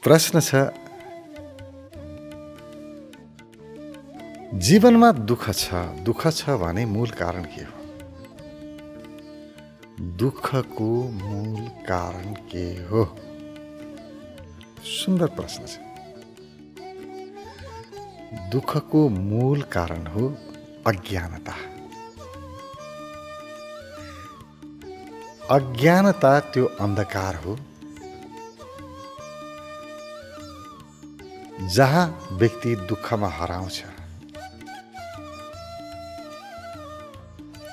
प्रश्न छ, जीवनमा दुःख छ भने मूल कारण के हो? दुःखको मूल कारण के हो? सुन्दर प्रश्न छ। दुःखको मूल कारण हो अज्ञानता। अज्ञानता त्यो अन्धकार हो जहाँ व्यक्ति दुःखमा हराउँछ।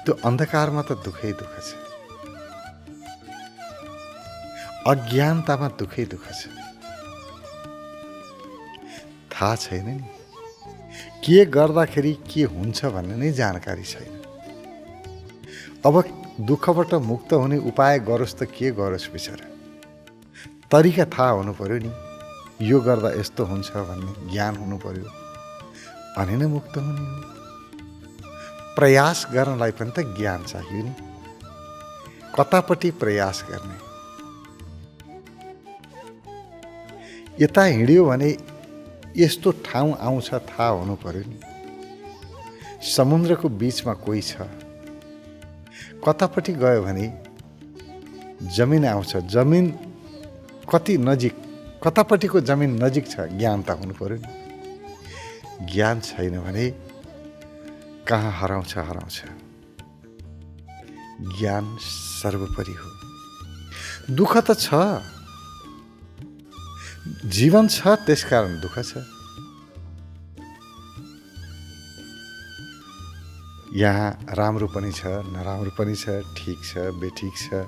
त्यो अन्धकारमा त दुःखै दुःख छ, अज्ञानतामा दुःखै दुःख छ। थाहा छैन नि के गर्दाखेरि के हुन्छ भन्ने नै जानकारी छैन। अब दुःखबाट मुक्त हुने उपाय गरोस् त के गरोस् बिचरा? तरिका थाहा हुनु पर्यो नि, यो गर्दा यस्तो हुन्छ भन्ने ज्ञान हुनु पर्यो, अनि नै मुक्त हुने हो। प्रयास गर्नलाई पनि त ज्ञान चाहियो नि, कतापट्टि प्रयास गर्ने। यता हिँड्यो भने यस्तो ठाउँ आउँछ थाहा हुनु पर्यो नि। समुद्रको बीचमा कोही छ, कतापट्टि गयो भने जमिन आउँछ। जमिन कति नजिक, कतापट्टिको जमिन नजिक छ, ज्ञान त हुनु पर्यो नि। ज्ञान छैन भने कहाँ हराउँछ। ज्ञान सर्वोपरि हो। दुःख त छ, जीवन छ, त्यसकारण दुःख छ। यहाँ राम्रो पनि छ, नराम्रो पनि छ, ठिक छ, बेठिक छ,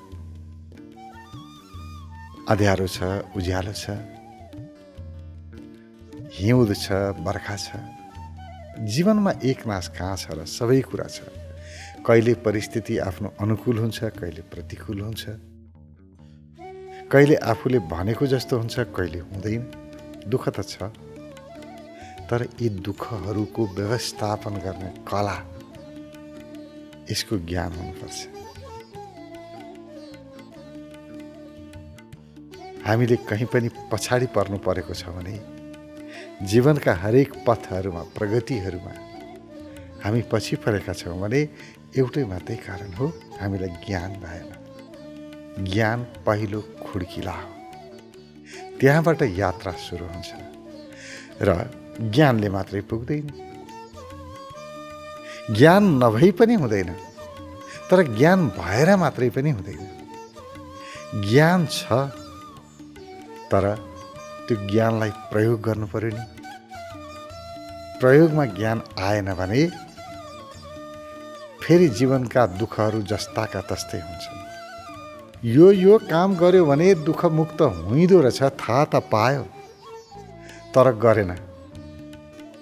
अँध्यारो छ, उज्यालो छ, हिउँद छ, बर्खा छ। जीवनमा एकनास कहाँ छ र? सबै कुरा छ। कहिले परिस्थिति आफ्नो अनुकूल हुन्छ, कहिले प्रतिकूल हुन्छ, कहिले आफूले भनेको जस्तो हुन्छ, कहिले हुँदैन। दुःख त छ, तर यी दुःखहरूको व्यवस्थापन गर्ने कला, यसको ज्ञान हुनुपर्छ। हामीले कहीँ पनि पछाडि पर्नु परेको छ भने जीवनका हरेक पथहरूमा, प्रगतिहरूमा हामी पछि परेका छौँ भने एउटै मात्रै कारण हो, हामीलाई ज्ञान भएन। ज्ञान पहिलो खुड्किला हो, त्यहाँबाट यात्रा सुरु हुन्छ। र ज्ञानले मात्रै पुग्दैन, ज्ञान नभई पनि हुँदैन, तर ज्ञान भएर मात्रै पनि हुँदैन। ज्ञान छ, तर त्यो ज्ञानलाई प्रयोग गर्नु पर्यो नि। प्रयोगमा ज्ञान आएन भने फेरि जीवनका दुःखहरू जस्ताका तस्तै हुन्छन्। यो काम गर्यो भने दुःख मुक्त हुँदो रहेछ, थाहा त पायो, तर गरेन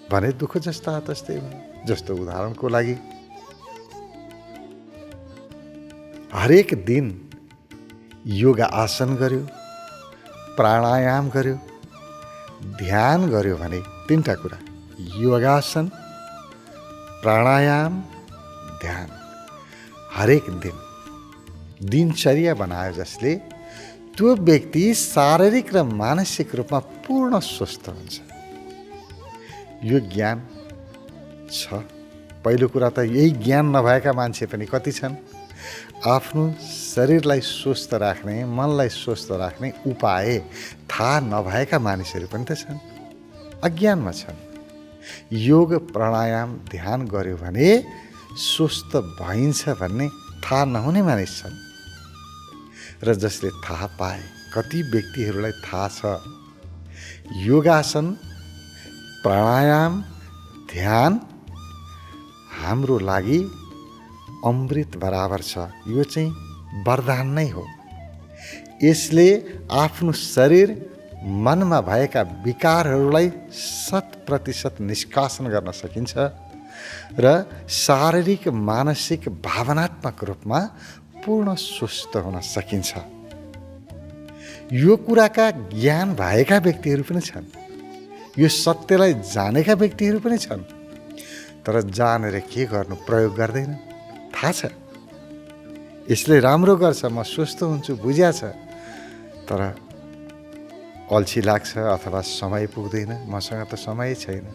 भने दुःख जस्ता तस्तै भयो। जस्तो उदाहरणको लागि, हरेक दिन योगा आसन गर्यो, प्राणायाम गर्यो, ध्यान गर्यो भने तीनटा कुरा, योगासन, प्राणायाम, ध्यान, हरेक दिन दिनचर्या बनायो जसले त्यो व्यक्ति शारीरिक र मानसिक रूपमा पूर्ण स्वस्थ हुन्छ। यो ज्ञान छ। पहिलो कुरा त यही ज्ञान नभएका मान्छे पनि कति छन्। आफ्नो शरीरलाई स्वस्थ राख्ने, मनलाई स्वस्थ राख्ने उपाय थाहा नभएका मानिसहरू पनि त छन्, अज्ञानमा छन्। योग, प्राणायाम, ध्यान गर्यो भने स्वस्थ भइन्छ भन्ने थाहा नहुने मानिस छन्। र जसले थाहा पाए, कति व्यक्तिहरूलाई थाहा छ, योगासन, प्राणायाम, ध्यान हाम्रो लागि अमृत बराबर छ। यो चाहिँ वरदान नै हो। यसले आफ्नो शरीर, मनमा भएका विकारहरूलाई 100% निष्कासन गर्न सकिन्छ र शारीरिक, मानसिक, भावनात्मक रूपमा पूर्ण स्वस्थ हुन सकिन्छ। यो कुराका ज्ञान भएका व्यक्तिहरू पनि छन्, यो सत्यलाई जानेका व्यक्तिहरू पनि छन्, तर जानेर के गर्नु, प्रयोग गर्दैन। थाहा छ यसले राम्रो गर्छ, म स्वस्थ हुन्छु, बुझ्या छ, तर अल्छी लाग्छ अथवा समय पुग्दैन, मसँग त समय छैन,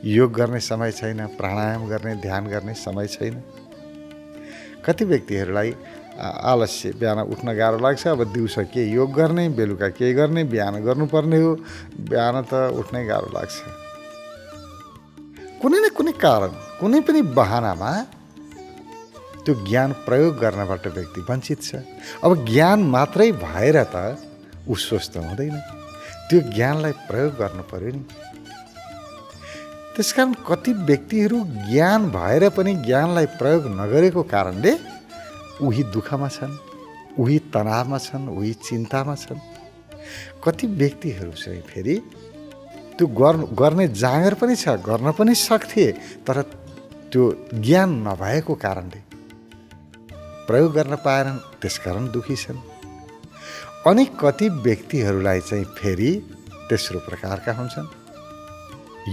योग गर्ने समय छैन, प्राणायाम गर्ने, ध्यान गर्ने समय छैन। कति व्यक्तिहरूलाई आलस्य, बिहान उठ्न गाह्रो लाग्छ, अब दिउँसो के योग गर्ने, बेलुका के गर्ने, बिहान गर्नुपर्ने हो, बिहान त उठ्नै गाह्रो लाग्छ। कुनै न कुनै कारण, कुनै पनि बहानामा त्यो ज्ञान प्रयोग गर्नबाट व्यक्ति वञ्चित छ। अब ज्ञान मात्रै भएर त ऊ स्वस्थ हुँदैन, त्यो ज्ञानलाई प्रयोग गर्नु पर्यो नि। त्यसकारण कति व्यक्तिहरू ज्ञान भएर पनि ज्ञानलाई प्रयोग नगरेको कारणले उही दुःखमा छन्, उही तनावमा छन्, उही चिन्तामा छन्। कति व्यक्तिहरू चाहिँ फेरि त्यो गर्ने जाँगर पनि छ, गर्न पनि सक्थे, तर त्यो ज्ञान नभएको कारणले प्रयोग गर्न पाएनन्, त्यसकारण दुखी छन्। अनि कति व्यक्तिहरूलाई चाहिँ फेरि तेस्रो प्रकारका हुन्छन्।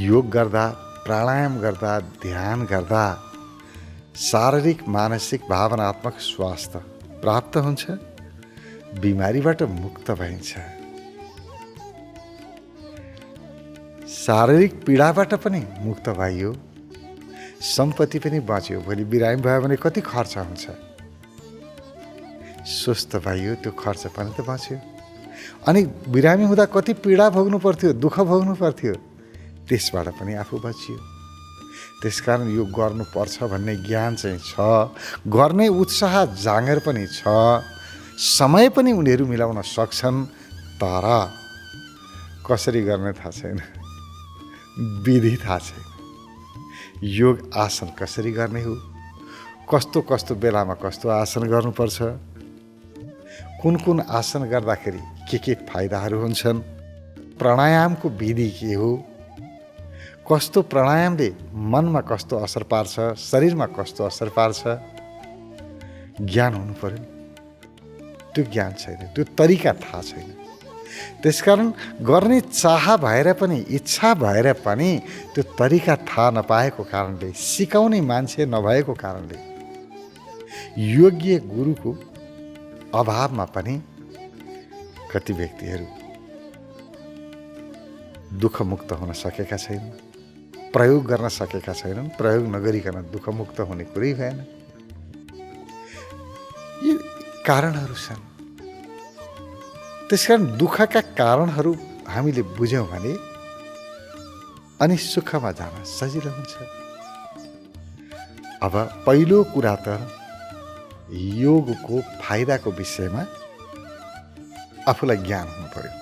योग गर्दा, प्राणायाम गर्दा, ध्यान गर्दा शारीरिक, मानसिक, भावनात्मक स्वास्थ्य प्राप्त हुन्छ, बिमारीबाट मुक्त भइन्छ, शारीरिक पीडाबाट पनि मुक्त भइयो, सम्पत्ति पनि बाँच्यो। भोलि बिरामी भयो भने कति खर्च हुन्छ, स्वस्थ भइयो, त्यो खर्च पनि त बाँच्यो। अनि बिरामी हुँदा कति पीडा भोग्नु पर्थ्यो, दुःख भोग्नु पर्थ्यो, त्यसबाट पनि आफू बचियो। त्यसकारण यो गर्नुपर्छ भन्ने ज्ञान चाहिँ छ, गर्ने उत्साह जाँगर पनि छ, समय पनि उनीहरू मिलाउन सक्छन्, तर कसरी गर्ने थाहा छैन, विधि थाहा छैन। योग आसन कसरी गर्ने हो, कस्तो कस्तो बेलामा कस्तो आसन गर्नुपर्छ, कुन कुन आसन गर्दाखेरि के फाइदाहरू हुन्छन्, प्राणायामको विधि के हो, कस्तो प्राणायामले मनमा कस्तो असर पार्छ, शरीरमा कस्तो असर पार्छ, ज्ञान हुनु पर्यो। त्यो ज्ञान छैन, त्यो तरिका थाहा छैन। त्यसकारण गर्ने चाह भएर पनि, इच्छा भएर पनि त्यो तरिका थाहा नपाएको कारणले, सिकाउने मान्छे नभएको कारणले, योग्य गुरुको अभावमा पनि कति व्यक्तिहरू दुःखमुक्त हुन सकेका छैनन्, प्रयोग गर्न सकेका छैनन्। प्रयोग नगरिकन दुःखमुक्त हुने कुरै भएन। यी कारणहरू छन्। त्यसकारण दुःखका कारणहरू हामीले बुझ्यौँ भने अनि सुखमा जान सजिलो हुन्छ। अब पहिलो कुरा त योगको फाइदाको विषयमा आफूलाई ज्ञान हुनु पर्यो,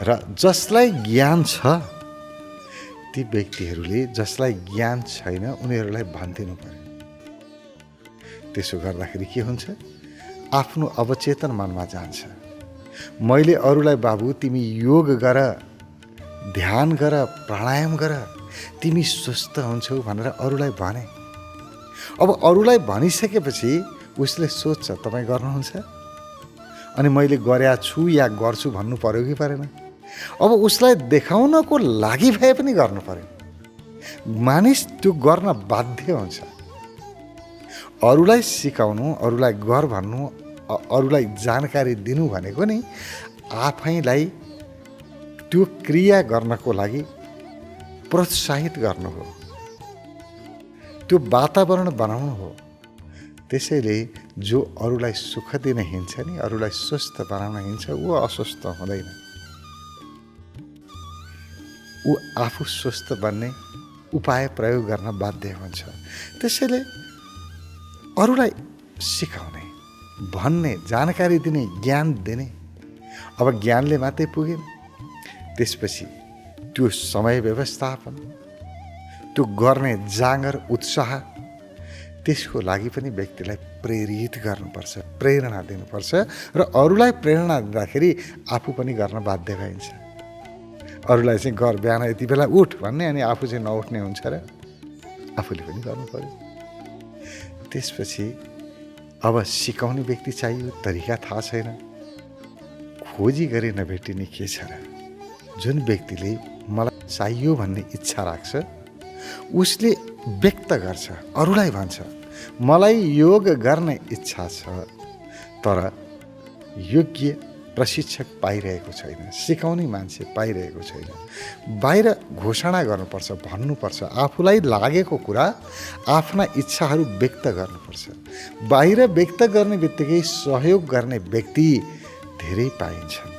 र जसलाई ज्ञान छ ती व्यक्तिहरूले जसलाई ज्ञान छैन उनीहरूलाई भनिदिनु पर्यो। त्यसो गर्दाखेरि के हुन्छ, आफ्नो अवचेतन मनमा जान्छ। मैले अरूलाई बाबु तिमी योग गर, ध्यान गर, प्राणायाम गर, तिमी स्वस्थ हुन्छौ भनेर अरूलाई भने। अब अरूलाई भनिसकेपछि उसले सोध्छ तपाईँ गर्नुहुन्छ, अनि मैले गरेका छु या गर्छु भन्नु पर्यो कि परेन। अब उसलाई देखाउनको लागि भए पनि गर्नु पर्यो। मानिस त्यो गर्न बाध्य हुन्छ। अरूलाई सिकाउनु, अरूलाई गर भन्नु, अरूलाई जानकारी दिनु भनेको नि आफैलाई त्यो क्रिया गर्नको लागि प्रोत्साहित गर्नु हो, त्यो वातावरण बनाउनु हो। त्यसैले जो अरूलाई सुख दिन हिँड्छ नि, अरूलाई स्वस्थ बनाउन हिँड्छ, ऊ अस्वस्थ हुँदैन। ऊ आफू स्वस्थ बन्ने उपाय प्रयोग गर्न बाध्य हुन्छ। त्यसैले अरूलाई सिकाउने, भन्ने, जानकारी दिने, ज्ञान दिने। अब ज्ञानले मात्रै पुगेन, त्यसपछि त्यो समय व्यवस्थापन, त्यो गर्ने जाँगर, उत्साह, त्यसको लागि पनि व्यक्तिलाई प्रेरित गर्नुपर्छ, प्रेरणा दिनुपर्छ। र अरूलाई प्रेरणा दिँदाखेरि आफू पनि गर्न बाध्य भइन्छ। अरूलाई चाहिँ गर, बिहान यति बेला उठ भन्ने, अनि आफू चाहिँ नउठ्ने हुन्छ र आफूले पनि गर्नु पर्यो। त्यसपछि अब सिकाउने व्यक्ति चाहियो, तरिका थाहा छैन, खोजी गरे नभेटिने के छ र। जुन व्यक्तिले मलाई चाहियो भन्ने इच्छा राख्छ उसले व्यक्त गर्छ, अरूलाई भन्छ मलाई योग गर्ने इच्छा छ, तर योग्य प्रशिक्षक पाइरहेको छैन, सिकाउने मान्छे पाइरहेको छैन। बाहिर घोषणा गर्नुपर्छ, भन्नुपर्छ, आफूलाई लागेको कुरा, आफ्ना इच्छाहरू व्यक्त गर्नुपर्छ। बाहिर व्यक्त गर्ने बित्तिकै सहयोग गर्ने व्यक्ति धेरै पाइन्छन्।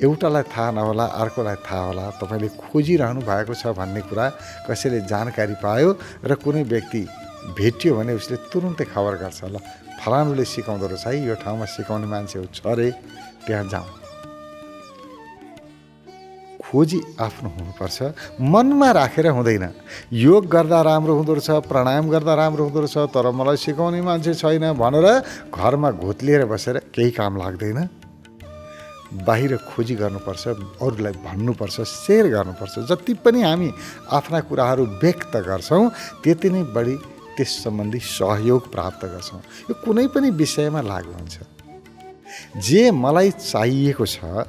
एउटालाई थाहा नहोला, अर्कोलाई थाहा होला, तपाईँले खोजिरहनु भएको छ भन्ने कुरा कसैले जानकारी पायो र कुनै व्यक्ति भेटियो भने उसले तुरुन्तै खबर गर्छ, ल फलानुले सिकाउँदो रहेछ है, यो ठाउँमा सिकाउने मान्छे छ रे, त्यहाँ जाउँ। खोजी आफ्नो हुनुपर्छ, मनमा राखेर हुँदैन। योग गर्दा राम्रो हुँदो रहेछ, प्राणायाम गर्दा राम्रो हुँदो रहेछ, तर मलाई सिकाउने मान्छे छैन भनेर घरमा घोत्लिएर बसेर केही काम लाग्दैन। बाहिर खोजी गर्नुपर्छ, अरूलाई भन्नुपर्छ, सेयर गर्नुपर्छ। जति पनि हामी आफ्ना कुराहरू व्यक्त गर्छौँ त्यति नै बढी त्यस सम्बन्धी सहयोग प्राप्त गर्छौँ। यो कुनै पनि विषयमा लागु हुन्छ। जे मलाई चाहिएको छ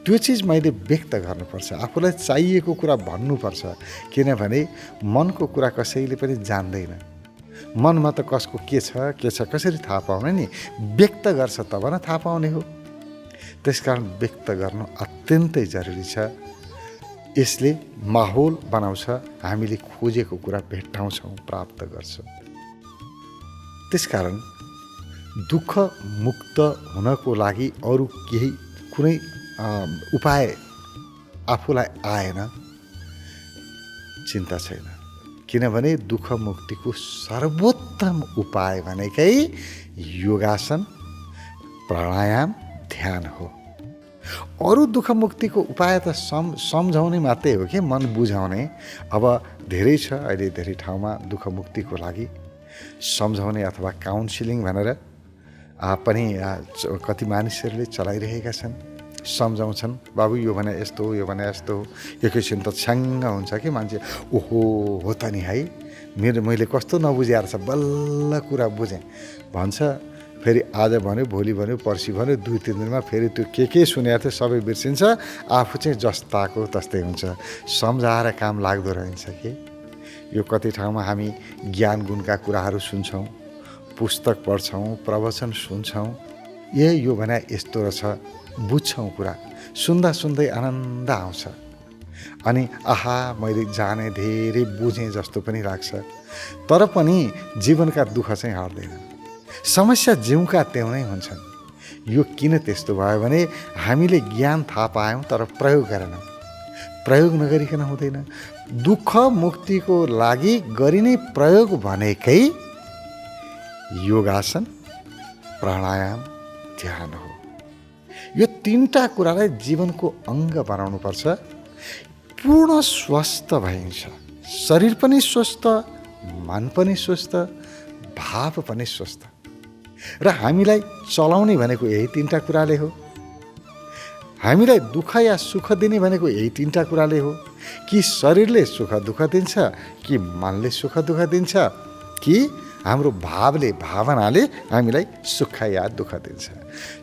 त्यो चिज मैले व्यक्त गर्नुपर्छ, आफूलाई चाहिएको कुरा भन्नुपर्छ। किनभने मनको कुरा कसैले पनि जान्दैन। मनमा त कसको के छ कसरी थाहा पाउने नि, व्यक्त गर्छ तब न थाहा पाउने हो। त्यसकारण व्यक्त गर्नु अत्यन्तै जरुरी छ। यसले माहौल बनाउँछ, हामीले खोजेको कुरा भेट्टाउँछौँ, प्राप्त गर्छौँ। त्यसकारण दुःख मुक्त हुनको लागि अरू केही कुनै उपाय आफूलाई आएन, चिन्ता छैन। किनभने दुःख मुक्तिको सर्वोत्तम उपाय भनेकै योगासन, प्राणायाम, ध्यान हो। अरू दुःख मुक्तिको उपाय त सम्झाउने मात्रै हो कि, मन बुझाउने। अब धेरै छ अहिले धेरै ठाउँमा दुःख मुक्तिको लागि सम्झाउने अथवा काउन्सिलिङ भनेर पनि कति मानिसहरूले चलाइरहेका छन्। सम्झाउँछन्, बाबु यो भने यस्तो हो, यो भने यस्तो हो। एकैछिन त छ्याङ्ग हुन्छ कि मान्छे, ओहो हो त नि है, मैले कस्तो नबुझेर छ, बल्ल कुरा बुझेँ भन्छ। फेरि आज भन्यो, भोलि भन्यो, पर्सि भन्यो, 2-3 दिनमा फेरि त्यो के सुनेको थियो सबै बिर्सिन्छ। आफू चाहिँ जस्ताको तस्तै हुन्छ। सम्झाएर काम लाग्दो रहेछ कि। यो कति ठाउँमा हामी ज्ञान गुणका कुराहरू सुन्छौँ, पुस्तक पढ्छौँ, प्रवचन सुन्छौँ। यो भने यस्तो रहेछ, बुझ्छौँ कुरा। सुन्दा सुन्दै आनन्द आउँछ। अनि आहा मैले जाने, धेरै बुझेँ जस्तो पनि लाग्छ। तर पनि जीवनका दुःख चाहिँ हट्दैन। समस्या जिउका त्यौँ नै हुन्छन्। यो किन त्यस्तो भयो भने हामीले ज्ञान थाहा पायौँ तर प्रयोग गरेनौँ। प्रयोग नगरिकन हुँदैन। दुःख मुक्तिको लागि गरिने प्रयोग भनेकै योगासन, प्राणायाम, ध्यान हो। यो 3टा कुरालाई जीवनको अङ्ग बनाउनुपर्छ। पूर्ण स्वस्थ भइन्छ। शरीर पनि स्वस्थ, मन पनि स्वस्थ, भाव पनि स्वस्थ। र हामीलाई चलाउने भनेको यही 3टा कुराले हो। हामीलाई दुःख या सुख दिने भनेको यही 3टा कुराले हो। कि शरीरले सुख दुःख दिन्छ, कि मनले सुख दुःख दिन्छ, कि हाम्रो भावले, भावनाले हामीलाई सुख या दुःख दिन्छ।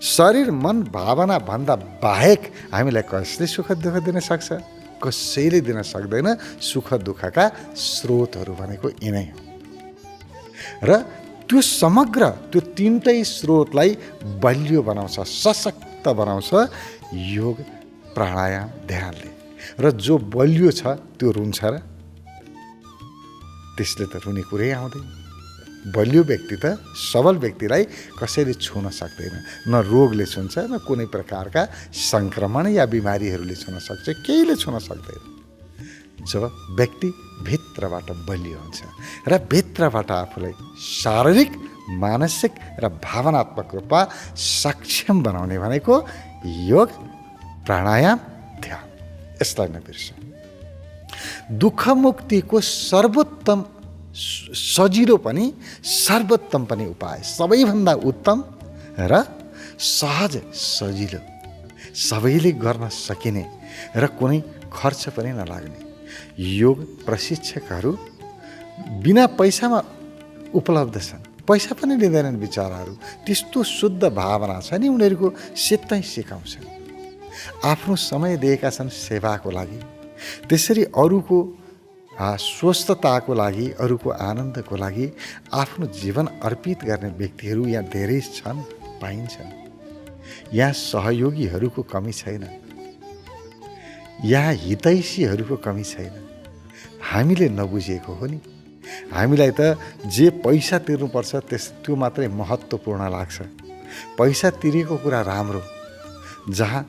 शरीर, मन, भावना भन्दा बाहेक हामीलाई कसले सुख दुःख दिन सक्छ? कसैले दिन सक्दैन। सुख दुःखका स्रोतहरू भनेको यिनै हो। र त्यो समग्र त्यो 3टै स्रोतलाई बलियो बनाउँछ, सशक्त बनाउँछ योग, प्राणायाम, ध्यानले। र जो बलियो छ त्यो रुन्छ र? त्यसले त रुने कुरै आउँदैन। बलियो व्यक्ति त, सबल व्यक्तिलाई कसैले छुन सक्दैन। न रोगले छुन्छ, न कुनै प्रकारका सङ्क्रमण या बिमारीहरूले छुन सक्छ, केहीले छुन सक्दैन। जब व्यक्ति भित्रबाट बलियो हुन्छ र भित्रबाट आफूलाई शारीरिक, मानसिक र भावनात्मक रूपमा सक्षम बनाउने भनेको योग, प्राणायाम, ध्यान। यसलाई नबिर्सौँ। दुःख मुक्तिको सर्वोत्तम, सजिलो पनि सर्वोत्तम पनि उपाय, सबैभन्दा उत्तम र सहज, सजिलो, सबैले गर्न सकिने र कुनै खर्च पनि नलाग्ने योग प्रशिक्षकहरू बिना पैसामा उपलब्ध छन्। पैसा पनि लिँदैनन् बिचराहरू। त्यस्तो शुद्ध भावना छ नि उनीहरूको, सित्तै सिकाउँछन्। आफ्नो समय दिएका छन् सेवाको लागि। त्यसरी अरूको स्वस्थताको लागि, अरूको आनन्दको लागि आफ्नो जीवन अर्पित गर्ने व्यक्तिहरू यहाँ धेरै छन्, पाइन्छन्। यहाँ सहयोगीहरूको कमी छैन, यहाँ हितैषीहरूको कमी छैन। हामीले नबुझेको हो नि। हामीलाई त जे पैसा तिर्नुपर्छ त्यो मात्रै महत्त्वपूर्ण लाग्छ। पैसा तिरेको कुरा राम्रो, जहाँ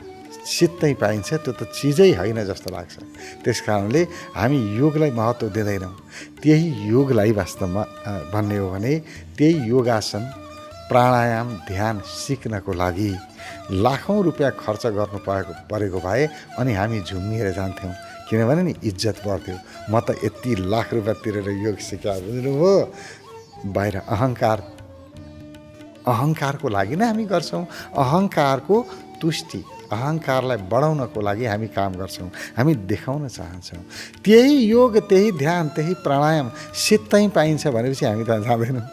सित्तै पाइन्छ त्यो त चिजै होइन जस्तो लाग्छ। त्यस कारणले हामी योगलाई महत्त्व दिँदैनौँ। त्यही योगलाई वास्तवमा भन्ने हो भने त्यही योगासन प्राणायाम ध्यान सिक्नको लागि लाखौँ रुपियाँ खर्च गर्नु परेको भए अनि हामी झुम्मिएर जान्थ्यौँ। किनभने नि इज्जत बढ्थ्यो। म त यति लाख रुपियाँ तिरेर योग सिका, बुझ्नुभयो? बाहिर अहङ्कारको लागि नै हामी गर्छौँ। अहङ्कारको तुष्टि, अहङ्कारलाई बढाउनको लागि हामी काम गर्छौँ, हामी देखाउन चाहन्छौँ। त्यही योग, त्यही ध्यान, त्यही प्राणायाम सित्तै पाइन्छ भनेपछि हामी त जाँदैनौँ।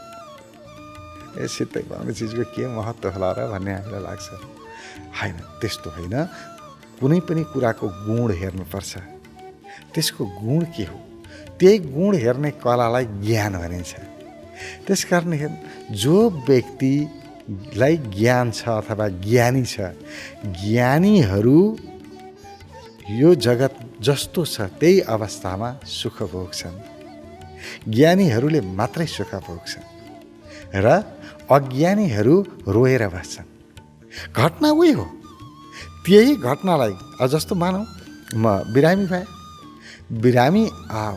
सित्तै पाउने चिजको के महत्त्व होला र भन्ने हामीलाई लाग्छ। होइन, त्यस्तो होइन। कुनै पनि कुराको गुण हेर्नुपर्छ। त्यसको गुण के हो? त्यही गुण हेर्ने कलालाई ज्ञान भनिन्छ। त्यसकारण जो व्यक्तिलाई ज्ञान छ अथवा ज्ञानी छ, ज्ञानीहरू यो जगत जस्तो छ त्यही अवस्थामा सुख भोग्छन्। ज्ञानीहरूले मात्रै सुख भोग्छन् र अज्ञानीहरू रोएर बस्छन्। घटना उही हो। त्यही घटनालाई जस्तो मानौँ म बिरामी भएँ, बिरामी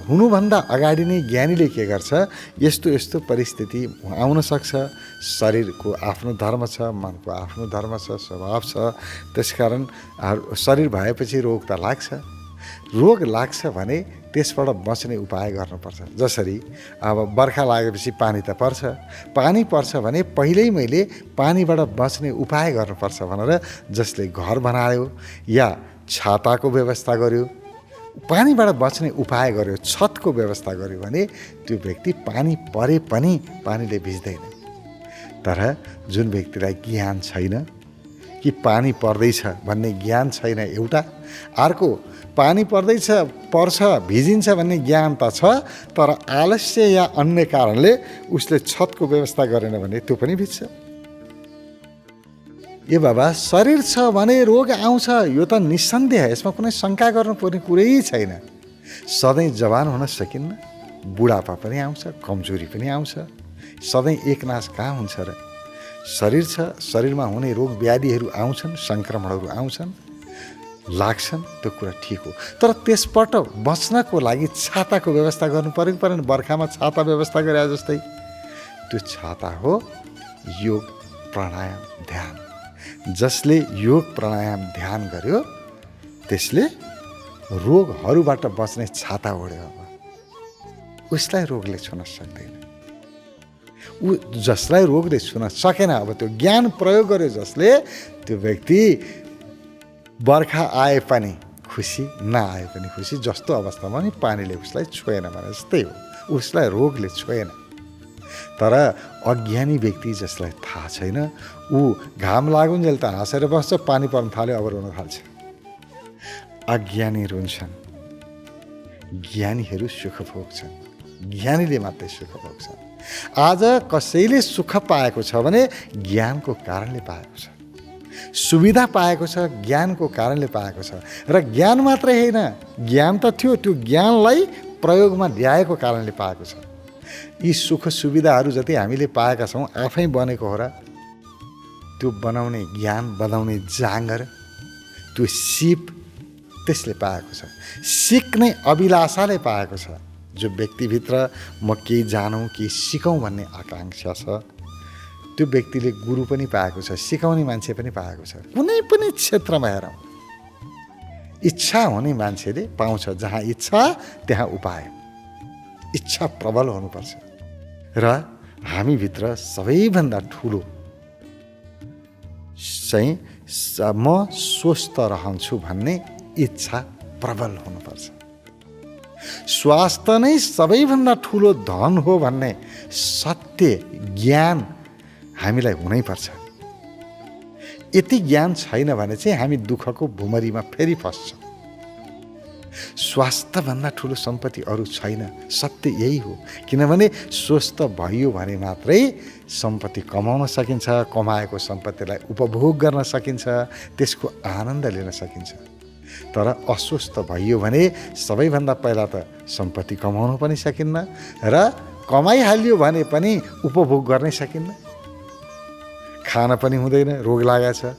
हुनुभन्दा अगाडि नै ज्ञानीले के गर्छ, यस्तो यस्तो परिस्थिति आउन सक्छ, शरीरको आफ्नो धर्म छ, मनको आफ्नो धर्म छ, स्वभाव छ, त्यसकारण शरीर भएपछि रोग त लाग्छ। रोग लाग्छ भने त्यसबाट बच्ने उपाय गर्नुपर्छ। जसरी अब बर्खा लागेपछि पानी त पर्छ, पानी पर्छ भने पहिल्यै मैले पानीबाट बच्ने उपाय गर्नुपर्छ भनेर जसले घर बनायो या छाताको व्यवस्था गर्यो, पानीबाट बच्ने उपाय गर्यो, छतको व्यवस्था गर्यो भने त्यो व्यक्ति पानी परे पनि पानीले भिज्दैन। तर जुन व्यक्तिलाई ज्ञान छैन कि पानी पर्दैछ भन्ने ज्ञान छैन एउटा, अर्को पानी पर्दैछ, पर्छ, भिजिन्छ भन्ने ज्ञान त छ, तर आलस्य या अन्य कारणले उसले छतको व्यवस्था गरेन भने त्यो पनि भिज्छ। ए बाबा, शरीर छ भने रोग आउँछ, यो त निस्सन्देह, यसमा कुनै शङ्का गर्नुपर्ने कुरै छैन। सधैँ जवान हुन सकिन्न, बुढापा पनि आउँछ, कमजोरी पनि आउँछ। सधैँ एकनास कहाँ हुन्छ र? शरीर छ, शरीरमा हुने रोग व्याधिहरू आउँछन्, सङ्क्रमणहरू आउँछन्, लाग्छन्, त्यो कुरा ठिक हो। तर त्यसबाट बच्नको लागि छाताको व्यवस्था गर्नु परेको परेन। बर्खामा छाता व्यवस्था गरे जस्तै त्यो छाता हो योग प्राणायाम ध्यान। जसले योग प्राणायाम ध्यान गर्यो त्यसले रोगहरूबाट बच्ने छाता ओढ्यो। अब उसलाई रोगले छुन सक्दैन। जसलाई रोगले छुन सकेन, अब त्यो ज्ञान प्रयोग गर्यो जसले, त्यो व्यक्ति बर्खा आए पनि खुसी, नआए पनि खुसी। जस्तो अवस्थामा नि पानीले उसलाई छोएन भने जस्तै हो, उसलाई रोगले छोएन। तर अज्ञानी व्यक्ति जसलाई थाहा छैन, ऊ घाम लागुन्जेल त हाँसेर बस्छ, पानी पर्न थाल्यो अब रुन थाल्छ। अज्ञानी रुन्छन्, ज्ञानीहरू सुख भोग्छन्। ज्ञानीले मात्रै सुख भोग्छन्। आज कसैले सुख पाएको छ भने ज्ञानको कारणले पाएको छ, सुविधा पाएको छ, ज्ञानको कारणले पाएको छ। र ज्ञान मात्रै होइन, ज्ञान त थियो, त्यो ज्ञानलाई प्रयोगमा ल्याएको कारणले पाएको छ। यी सुख सुविधाहरू जति हामीले पाएका छौँ आफै बनेको हो र? त्यो बनाउने ज्ञान, बनाउने जाँगर, त्यो सिप त्यसले पाएको छ। सिक्ने अभिलाषाले पाएको छ। जो व्यक्तिभित्र म केही जानौँ, केही सिकौँ भन्ने आकाङ्क्षा छ, त्यो व्यक्तिले गुरु पनि पाएको छ, सिकाउने मान्छे पनि पाएको छ। कुनै पनि क्षेत्रमा हेरौँ, इच्छा हुने मान्छेले पाउँछ। जहाँ इच्छा त्यहाँ उपाय। इच्छा प्रबल हुनुपर्छ। र हामीभित्र सबैभन्दा ठुलो चाहिँ म स्वस्थ रहन्छु भन्ने इच्छा प्रबल हुनुपर्छ। स्वास्थ्य नै सबैभन्दा ठुलो धन हो भन्ने सत्य ज्ञान हामीलाई हुनैपर्छ। यति ज्ञान छैन भने चाहिँ हामी दुःखको भुमरीमा फेरि फस्छौँ। स्वास्थ्यभन्दा ठुलो सम्पत्ति अरू छैन। सत्य यही हो। किनभने स्वस्थ भयो भने मात्रै सम्पत्ति कमाउन सकिन्छ, कमाएको सम्पत्तिलाई उपभोग गर्न सकिन्छ, त्यसको आनन्द लिन सकिन्छ। तर अस्वस्थ भयो भने सबैभन्दा पहिला त सम्पत्ति कमाउन पनि सकिन्न र कमाइहाल्यो भने पनि उपभोग गर्नै सकिन्न। खान पनि हुँदैन, रोग लागेको छ।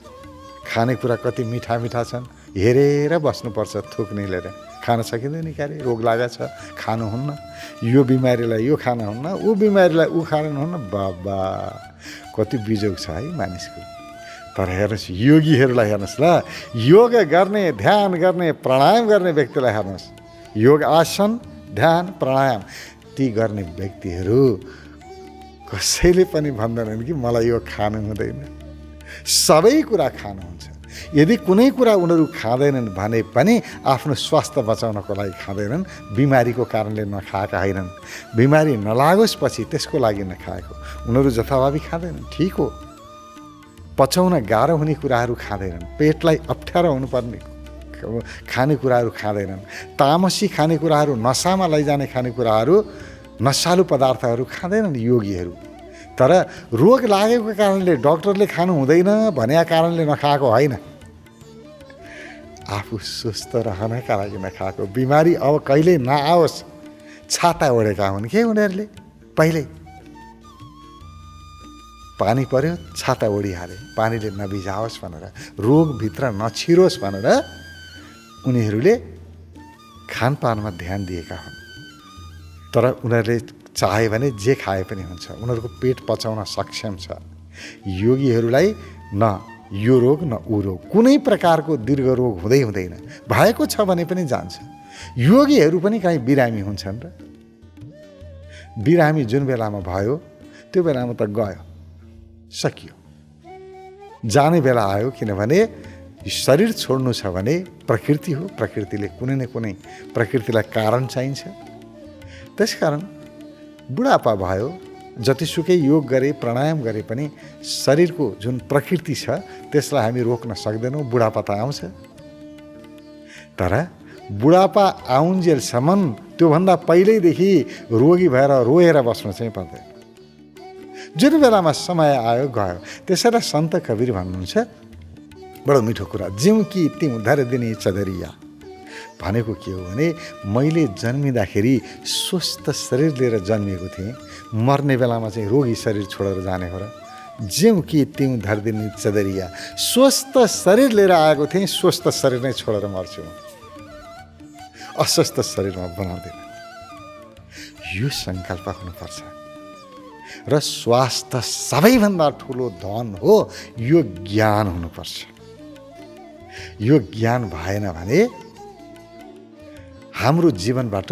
खानेकुरा कति मिठा मिठा छन्, हेरेर बस्नुपर्छ, थुक निलेर खान सकिँदैन। क्यारे रोग लागेको छ, खानुहुन्न। यो बिमारीलाई यो खानुहुन्न, ऊ बिमारीलाई ऊ खानुहुन्न। बाबा कति बिजोग छ है मानिसको। तर हेर्नुहोस् योगीहरूलाई हेर्नुहोस् ल, योग गर्ने, ध्यान गर्ने, प्राणायाम गर्ने व्यक्तिलाई हेर्नुहोस्। योग आसन, ध्यान, प्राणायाम ती गर्ने व्यक्तिहरू कसैले पनि भन्दैनन् कि मलाई यो खानु हुँदैन। सबै कुरा खानुहुन्छ। यदि कुनै कुरा उनीहरू खाँदैनन् भने पनि आफ्नो स्वास्थ्य बचाउनको लागि खाँदैनन्, बिमारीको कारणले नखाएका होइनन्। बिमारी नलागोस् पछि त्यसको लागि नखाएको। उनीहरू जथाभावी खाँदैनन्, ठिक हो। पचाउन गाह्रो हुने कुराहरू खाँदैनन्, पेटलाई अप्ठ्यारो हुनुपर्ने खानेकुराहरू खाँदैनन्, तामसी खानेकुराहरू, नसामा लैजाने खानेकुराहरू, नसालु पदार्थहरू खाँदैनन् योगीहरू। तर रोग लागेको कारणले डाक्टरले खानु हुँदैन भनेका कारणले नखाएको होइन, आफू स्वस्थ रहनका लागि नखाएको। बिमारी अब कहिले नआओस् छाता ओढेका हुन् के उनीहरूले। पहिल्यै पानी पर्यो, छाता ओढिहाले, पानीले नभिजाओस् भनेर, रोगभित्र नछिरोस् भनेर उनीहरूले खानपानमा ध्यान दिएका हुन्। तर उनीहरूले चाहे भने जे खाए पनि हुन्छ, उनीहरूको पेट पचाउन सक्षम छ। योगीहरूलाई न यो रोग न ऊ रोग, कुनै प्रकारको दीर्घ रोग हुँदैन। भएको छ भने पनि जान्छ। योगीहरू पनि कहीँ बिरामी हुन्छन् र। बिरामी जुन बेलामा भयो त्यो बेलामा त गयो, सकियो। जाने बेला आयो। किनभने शरीर छोड्नु छ भने प्रकृति हो, प्रकृतिले कुनै न कुनै प्रकृतिलाई कारण चाहिन्छ। त्यसकारण बुढापा भयो, जतिसुकै योग गरे, प्राणायाम गरे पनि शरीरको जुन प्रकृति छ त्यसलाई हामी रोक्न सक्दैनौँ। बुढापा त आउँछ, तर बुढापा आउन्जेलसम्म त्योभन्दा पहिल्यैदेखि रोगी भएर रोएर बस्नु चाहिँ पर्दैन। जुन बेलामा समय आयो गयो। त्यसैलाई सन्त कबीर भन्नुहुन्छ, बडो मिठो कुरा, जिउ कि तिउ धर दिने चदरिया भनेको के हो भने, मैले जन्मिँदाखेरि स्वस्थ शरीर लिएर जन्मिएको थिएँ, मर्ने बेलामा चाहिँ रोगी शरीर छोडेर जाने हो र। जिउ कि तिउ धर दिने चदरिया, स्वस्थ शरीर लिएर आएको थिएँ, स्वस्थ शरीर नै छोडेर मर्छु, अस्वस्थ शरीरमा बनाउँदैन। यो सङ्कल्प हुनुपर्छ। र स्वास्थ्य सबैभन्दा ठुलो धन हो, यो ज्ञान हुनुपर्छ। यो ज्ञान भएन भने हाम्रो जीवनबाट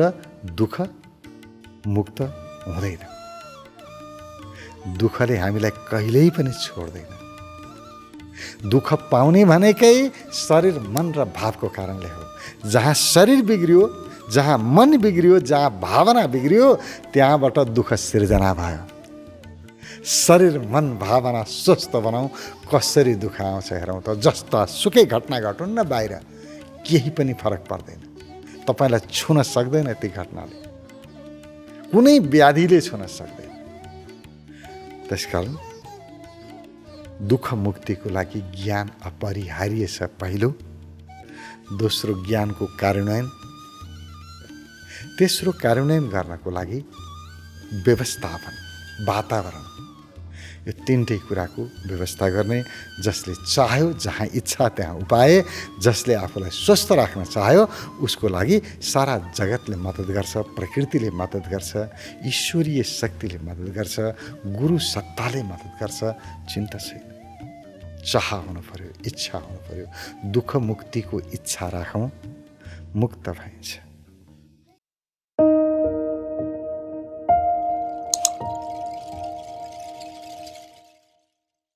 दुःख मुक्त हुँदैन। दुःखले हामीलाई कहिल्यै पनि छोड्दैन। दुःख पाउने भनेकै शरीर, मन र भावको कारणले हो। जहाँ शरीर बिग्रियो, जहाँ मन बिग्रियो, जहाँ भावना बिग्रियो, त्यहाँबाट दुःख सिर्जना भयो। शरीर, मन, भावना स्वस्थ बनाऊ, कसरी दुःख आउँछ हेरौँ त। जस्ता सुकै घटना घटुन् न बाहिर, केही पनि फरक पर्दैन। तपाईँलाई छुन सक्दैन ती घटनाले, कुनै व्याधिले छुन सक्दैन। त्यसकारण दुःख मुक्तिको लागि ज्ञान अपरिहार्य छ पहिलो। दोस्रो ज्ञानको कार्यान्वयन। तेस्रो कार्यान्वयन गर्नको लागि व्यवस्थापन, वातावरण। यो तीनटै कुराको व्यवस्था गर्ने। जसले चाह्यो जहाँ इच्छा त्यहाँ उपाय, जसले आफूलाई स्वस्थ राख्न चाह्यो उसको लागि सारा जगतले मद्दत गर्छ, प्रकृतिले मद्दत गर्छ, ईश्वरीय शक्तिले मद्दत गर्छ, गुरु सत्ताले मद्दत गर्छ। चिन्ता छैन। चाह हुनु पर्यो, इच्छा हुनु पर्यो। दुःख मुक्तिको इच्छा राखौँ, मुक्त भइन्छ।